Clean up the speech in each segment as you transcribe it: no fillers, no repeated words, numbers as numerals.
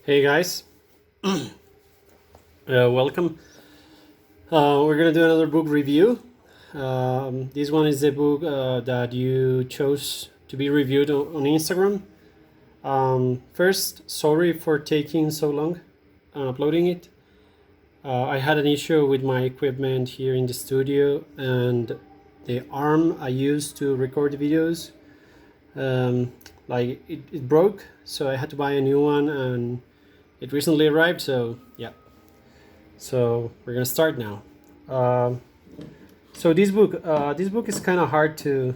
Hey guys, welcome. We're gonna do another book review. This one is the book that you chose to be reviewed on Instagram. First, sorry for taking so long uploading it. I had an issue with my equipment here in the studio, and the arm I used to record the videos, it broke, so I had to buy a new one, and it recently arrived. So yeah, so we're gonna start now. So this book is kind of hard to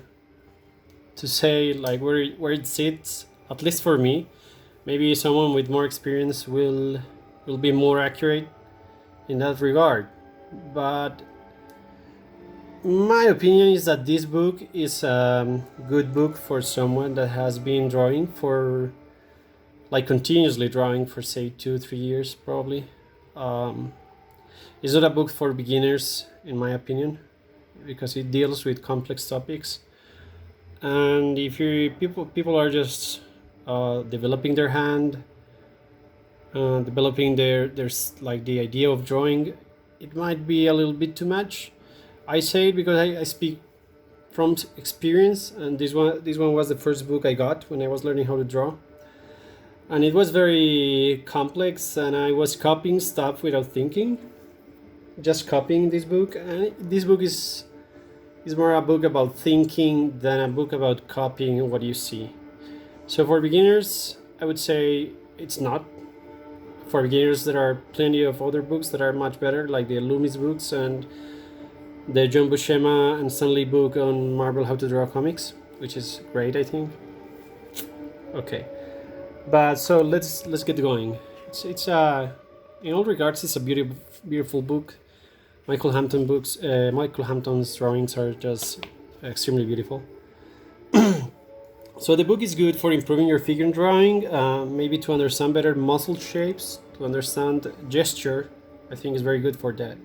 say like where it sits. At least for me, maybe someone with more experience will be more accurate in that regard. But my opinion is that this book is a good book for someone that has been drawing for like continuously drawing for say 2-3 years probably. Um, it's not a book for beginners in my opinion because it deals with complex topics, and if you people are just developing their hand, developing like the idea of drawing, it might be a little bit too much. I say it because I speak from experience, and this one was the first book I got when I was learning how to draw, and it was very complex, and I was copying stuff without thinking, just copying this book. And this book is more a book about thinking than a book about copying what you see. So for beginners, I would say it's not. For beginners, there are plenty of other books that are much better, like the Loomis books and the John Buscema and Stan Lee book on Marvel How to Draw Comics, which is great, I think. Okay, but so let's get going. It's in all regards, it's a beautiful book. Michael Hampton's drawings are just extremely beautiful. So the book is good for improving your figure drawing, maybe to understand better muscle shapes, to understand gesture. I think is very good for that,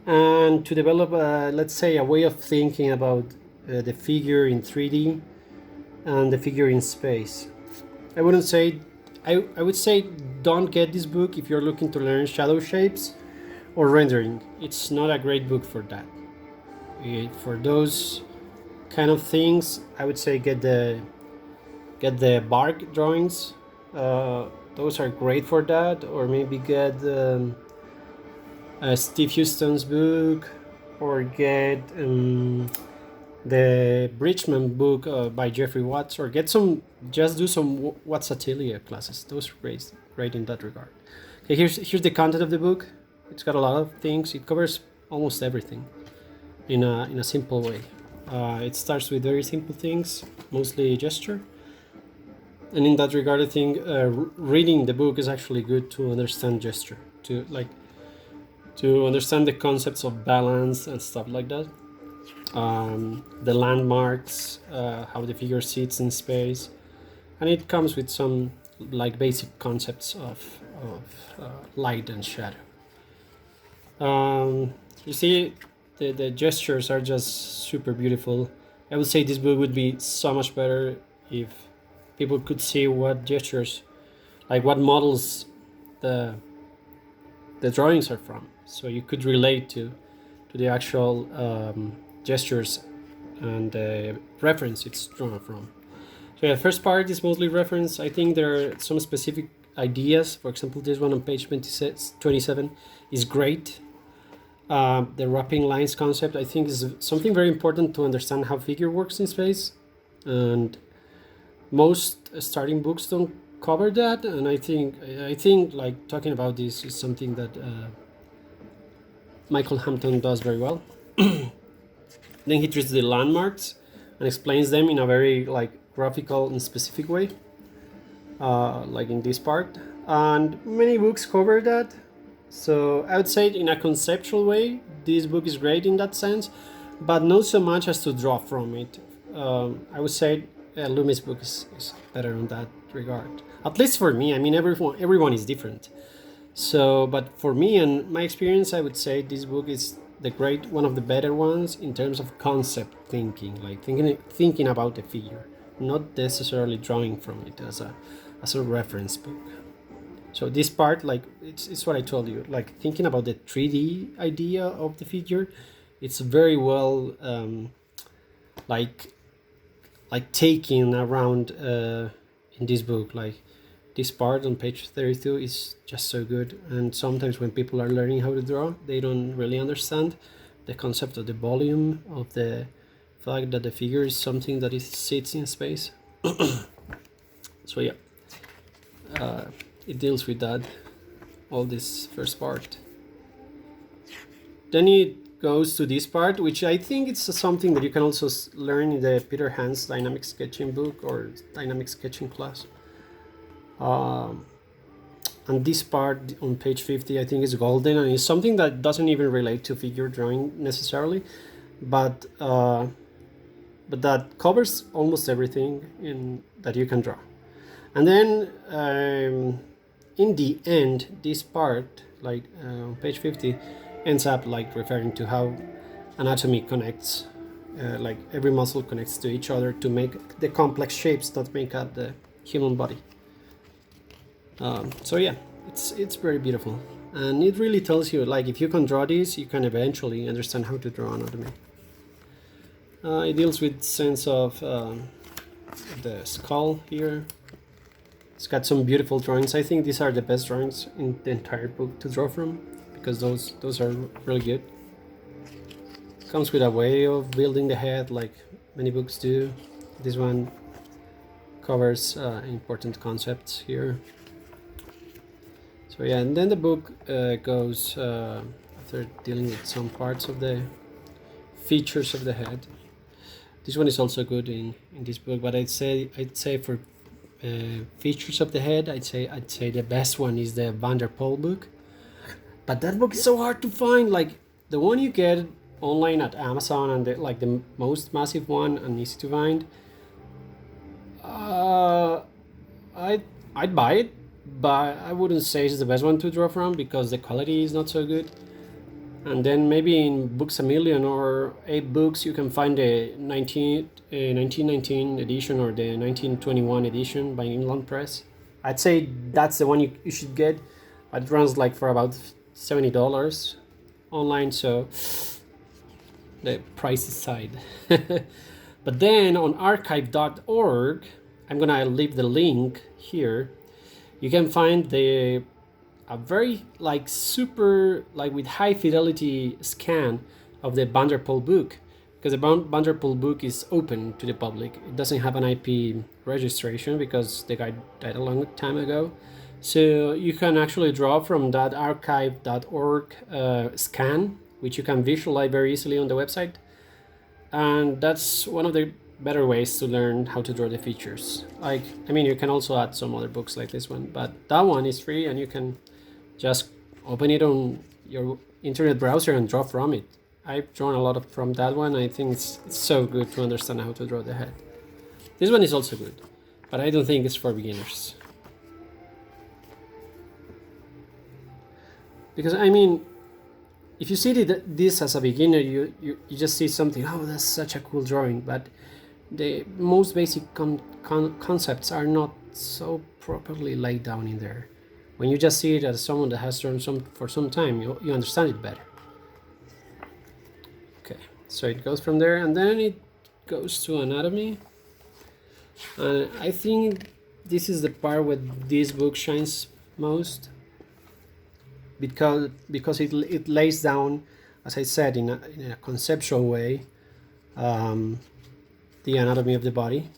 and to develop, let's say, a way of thinking about the figure in 3D and the figure in space. I wouldn't say, I would say don't get this book if you're looking to learn shadow shapes or rendering. It's not a great book for that. For those kind of things, I would say get the bark drawings. Those are great for that, or maybe get Steve Houston's book, or get the Bridgman book by Jeffrey Watts, or just do some Watts Atelier classes. Those are great in that regard. Okay, here's the content of the book. It's got a lot of things. It covers almost everything in a simple way. It starts with very simple things, mostly gesture. And in that regard, I think reading the book is actually good to understand gesture, to understand the concepts of balance and stuff like that. The landmarks, how the figure sits in space, and it comes with some like basic concepts of light and shadow. You see, the gestures are just super beautiful. I would say this book would be so much better if people could see what gestures, like what models the drawings are from, so you could relate to the actual gestures and the reference it's drawn from. So yeah, the first part is mostly reference. I think there are some specific ideas. For example, this one on page 27 is great. The wrapping lines concept, I think, is something very important to understand how figure works in space, and most starting books don't cover that. And I think like talking about this is something that Michael Hampton does very well. Then he treats the landmarks and explains them in a very like graphical and specific way, like in this part. And many books cover that. So I would say in a conceptual way, this book is great in that sense, but not so much as to draw from it. I would say Loomis' book is better in that regard. At least for me. I mean, everyone is different. So, but for me and my experience, I would say this book is one of the better ones in terms of concept thinking, like thinking about the figure, not necessarily drawing from it as a reference book. So this part, like it's what I told you, like thinking about the 3D idea of the figure, it's very well like taken around in this book. Like this part on page 32 is just so good. And sometimes when people are learning how to draw, they don't really understand the concept of the volume, of the fact that the figure is something that is sits in space. So yeah, it deals with that, all this first part. Then it goes to this part, which I think it's something that you can also learn in the Peter Hans dynamic sketching book or dynamic sketching class. And this part on page 50, I think is golden, and it's something that doesn't even relate to figure drawing necessarily, but that covers almost everything in that you can draw. And then in the end, this part, like page 50, ends up like referring to how anatomy connects, like every muscle connects to each other to make the complex shapes that make up the human body. So yeah, it's very beautiful, and it really tells you, like, if you can draw this, you can eventually understand how to draw anatomy. It deals with sense of the skull here. It's got some beautiful drawings. I think these are the best drawings in the entire book to draw from, because those are really good. Comes with a way of building the head, like many books do. This one covers important concepts here. So yeah, and then the book goes after dealing with some parts of the features of the head. This one is also good in this book, but I'd say for features of the head, I'd say the best one is the Van der Poel book. But that book is so hard to find. Like the one you get online at Amazon, and the most massive one and easy to find. I'd buy it, but I wouldn't say it's the best one to draw from because the quality is not so good. And then maybe in Books A Million or 8 Books, you can find the 1919 edition or the 1921 edition by Inland Press. I'd say that's the one you should get. It runs like for about $70 online, so the price is side. But then on archive.org, I'm gonna leave the link here. You can find a very super with high fidelity scan of the Van der Poel book, because the Van der Poel book is open to the public. It doesn't have an IP registration because the guy died a long time ago. So you can actually draw from that archive.org scan, which you can visualize very easily on the website. And that's one of the better ways to learn how to draw the features. You can also add some other books like this one, but that one is free and you can just open it on your internet browser and draw from it. I've drawn a lot from that one. I think it's so good to understand how to draw the head. This one is also good, but I don't think it's for beginners. Because if you see this as a beginner, you just see something, oh, that's such a cool drawing, but the most basic concepts are not so properly laid down in there. When you just see it as someone that has drawn for some time, you understand it better. Okay, so it goes from there, and then it goes to anatomy. I think this is the part where this book shines most, because it lays down, as I said, in a conceptual way, the anatomy of the body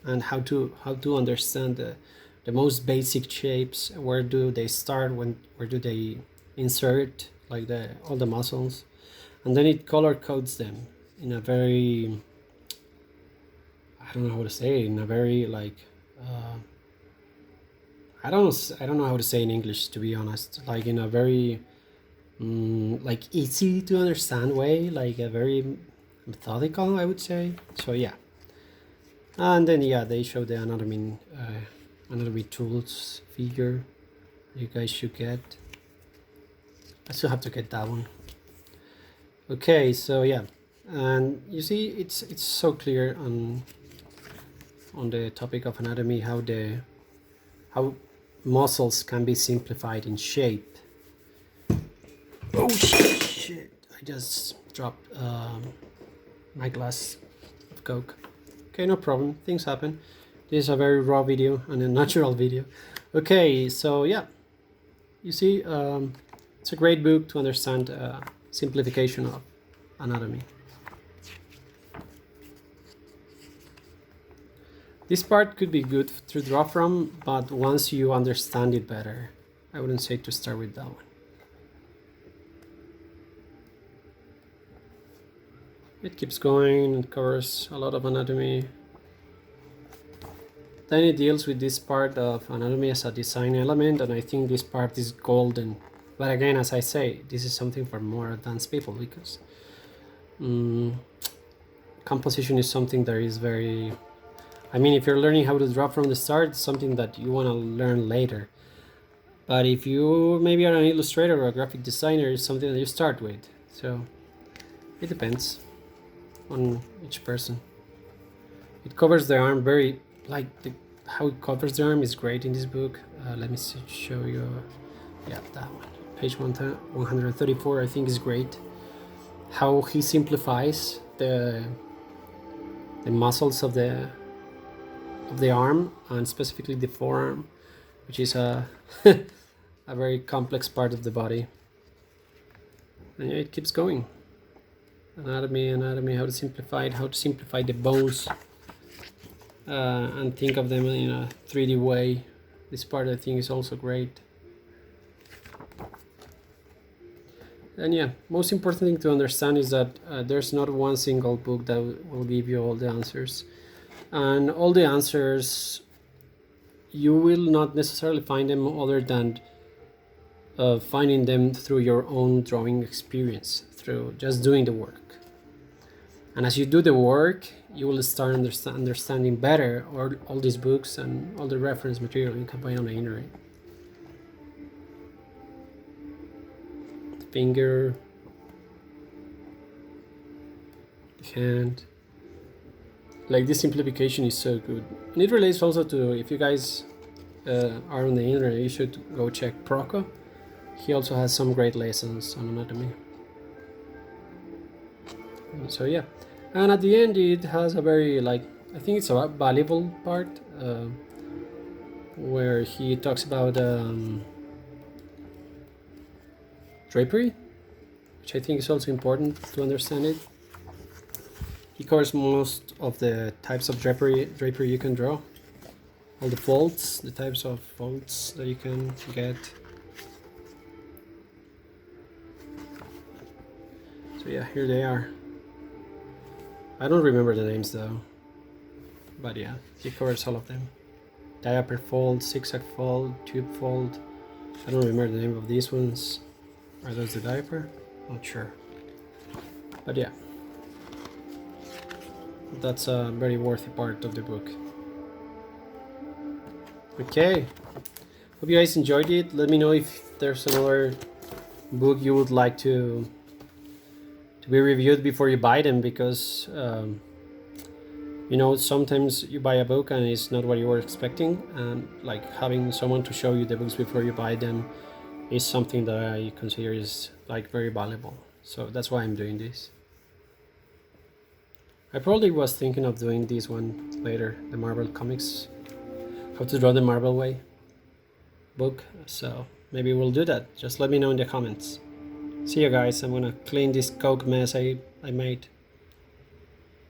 and how to understand the most basic shapes. Where do they start? Where do they insert all the muscles? And then it color codes them in a very, I don't know how to say, in a very I don't know how to say in English, to be honest. Like in a very easy to understand way, like a very methodical, I would say. So yeah. And then they show the anatomy tools figure you guys should get. I still have to get that one. Okay, so yeah, and you see it's so clear on the topic of anatomy how muscles can be simplified in shape. Oh shit! I just dropped my glass of Coke. Okay, no problem. Things happen. This is a very raw video and a natural video. Okay, so yeah, you see, it's a great book to understand simplification of anatomy. This part could be good to draw from, but once you understand it better, I wouldn't say to start with that one. It keeps going, it covers a lot of anatomy. Then it deals with this part of anatomy as a design element, and I think this part is golden. But again, as I say, this is something for more advanced people, because composition is something that is very... I mean, if you're learning how to draw from the start, it's something that you want to learn later. But if you maybe are an illustrator or a graphic designer, it's something that you start with. So it depends on each person. It covers the arm very, like how it covers the arm is great in this book. Let me show you. Yeah, that one. Page 134, I think is great. How he simplifies the muscles of the arm, and specifically the forearm, which is a a very complex part of the body. And yeah, it keeps going. Anatomy, how to simplify it, how to simplify the bones, and think of them in a 3D way. This part I think is also great. And yeah, most important thing to understand is that there's not one single book that will give you all the answers. And all the answers, you will not necessarily find them other than finding them through your own drawing experience, through just doing the work. And as you do the work, you will start understanding better all these books and all the reference material you can find on the internet. The finger, the hand. Like, this simplification is so good, and it relates also to, if you guys are on the internet, you should go check Proco. He also has some great lessons on anatomy. So yeah, and at the end it has a very, like, I think it's a valuable part where he talks about drapery, which I think is also important to understand it. He covers most of the types of drapery you can draw. All the folds, the types of folds that you can get. So yeah, here they are. I don't remember the names though. But yeah, he covers all of them. Diaper fold, zigzag fold, tube fold. I don't remember the name of these ones. Are those the diaper? Not sure. But yeah. That's a very worthy part of the book. Okay, hope you guys enjoyed it. Let me know if there's another book you would like to be reviewed before you buy them, because you know, sometimes you buy a book and it's not what you were expecting, and like having someone to show you the books before you buy them is something that I consider is like very valuable. So that's why I'm doing this. I probably was thinking of doing this one later, the Marvel Comics, how to draw the Marvel way book, so maybe we'll do that. Just let me know in the comments. See you guys. I'm gonna clean this Coke mess I made.